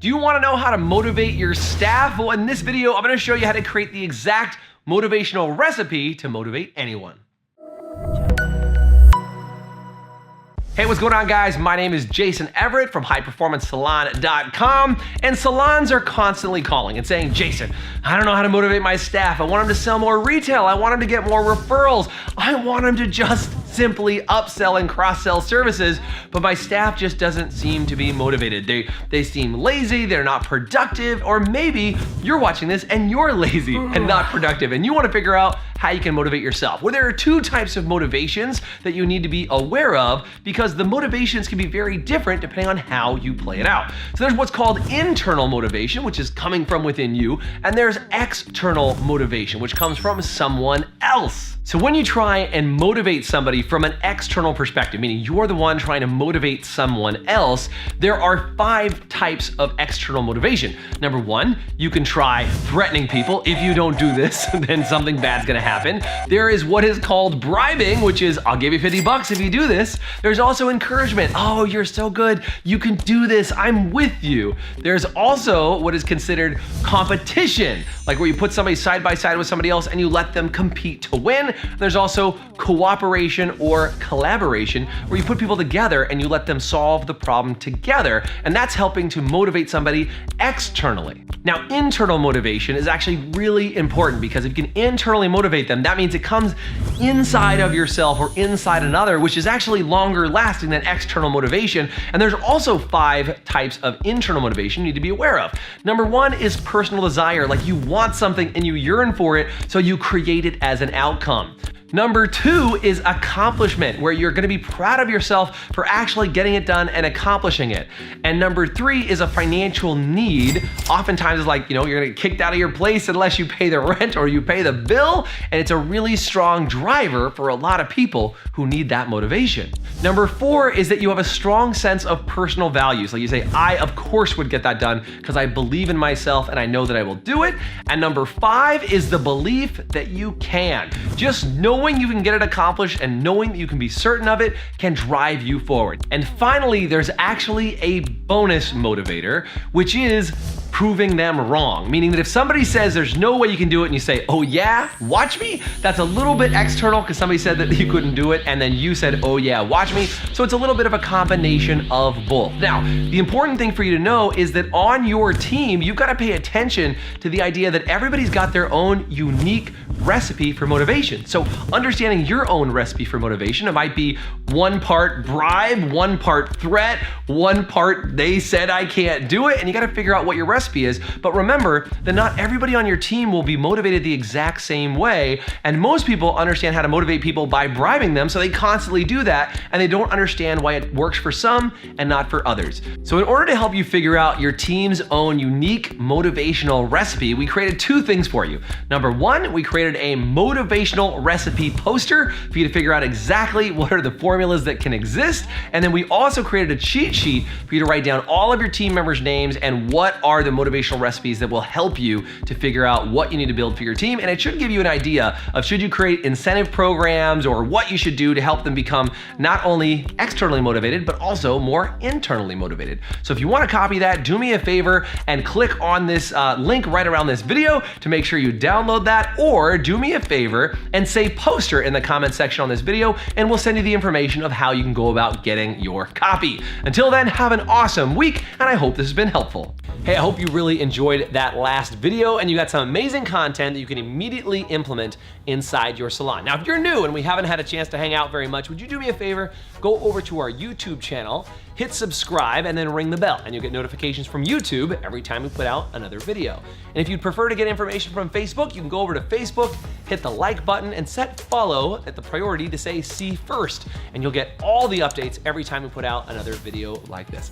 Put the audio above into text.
Do you want to know how to motivate your staff? Well, in this video, I'm going to show you how to create the exact motivational recipe to motivate anyone. Hey, what's going on, guys? My name is Jason Everett from highperformancesalon.com, and salons are constantly calling and saying, Jason, I don't know how to motivate my staff. I want them to sell more retail. I want them to get more referrals. I want them to just simply upsell and cross-sell services, but my staff just doesn't seem to be motivated. They seem lazy, they're not productive, or maybe you're watching this and you're lazy and not productive, and you want to figure out how you can motivate yourself. Well, there are two types of motivations that you need to be aware of because the motivations can be very different depending on how you play it out. So there's what's called internal motivation, which is coming from within you, and there's external motivation, which comes from someone else. So when you try and motivate somebody from an external perspective, meaning you're the one trying to motivate someone else, there are 5 types of external motivation. Number 1, you can try threatening people. If you don't do this, then something bad's gonna happen. There is what is called bribing, which is, I'll give you $50 if you do this. There's also encouragement. Oh, you're so good. You can do this. I'm with you. There's also what is considered competition, like where you put somebody side by side with somebody else and you let them compete to win. There's also cooperation or collaboration, where you put people together and you let them solve the problem together, and that's helping to motivate somebody externally. Now, internal motivation is actually really important because if you can internally motivate them, that means it comes inside of yourself or inside another, which is actually longer lasting than external motivation. And there's also 5 types of internal motivation you need to be aware of. Number 1 is personal desire, like you want something and you yearn for it, so you create it as an outcome. Number 2 is accomplishment, where you're gonna be proud of yourself for actually getting it done and accomplishing it. And number 3 is a financial need. Oftentimes it's like, you're gonna get kicked out of your place unless you pay the rent or you pay the bill. And it's a really strong driver for a lot of people who need that motivation. Number 4 is that you have a strong sense of personal values. Like you say, I of course would get that done because I believe in myself and I know that I will do it. And number 5 is the belief that you can. Just knowing you can get it accomplished and knowing that you can be certain of it can drive you forward. And finally, there's actually a bonus motivator, which is proving them wrong. Meaning that if somebody says there's no way you can do it and you say, oh yeah, watch me, that's a little bit external because somebody said that you couldn't do it and then you said, oh yeah, watch me. So it's a little bit of a combination of both. Now, the important thing for you to know is that on your team, you've got to pay attention to the idea that everybody's got their own unique recipe for motivation. So understanding your own recipe for motivation, it might be 1 part bribe, 1 part threat, 1 part they said I can't do it, and you got to figure out what your recipe is. But remember that not everybody on your team will be motivated the exact same way, and most people understand how to motivate people by bribing them, so they constantly do that, and they don't understand why it works for some and not for others. So in order to help you figure out your team's own unique motivational recipe, we created 2 things for you. Number 1, we created a motivational recipe poster for you to figure out exactly what are the formulas that can exist. And then we also created a cheat sheet for you to write down all of your team members' names and what are the motivational recipes that will help you to figure out what you need to build for your team. And it should give you an idea of should you create incentive programs or what you should do to help them become not only externally motivated, but also more internally motivated. So if you want to copy that, do me a favor and click on this link right around this video to make sure you download that, or do me a favor and say poster in the comment section on this video, and we'll send you the information of how you can go about getting your copy. Until then, have an awesome week, and I hope this has been helpful. Hey, I hope you really enjoyed that last video and you got some amazing content that you can immediately implement inside your salon. Now, if you're new and we haven't had a chance to hang out very much, would you do me a favor? Go over to our YouTube channel, hit subscribe, and then ring the bell, and you'll get notifications from YouTube every time we put out another video. And if you'd prefer to get information from Facebook, you can go over to Facebook, hit the like button, and set follow at the priority to say see first, and you'll get all the updates every time we put out another video like this.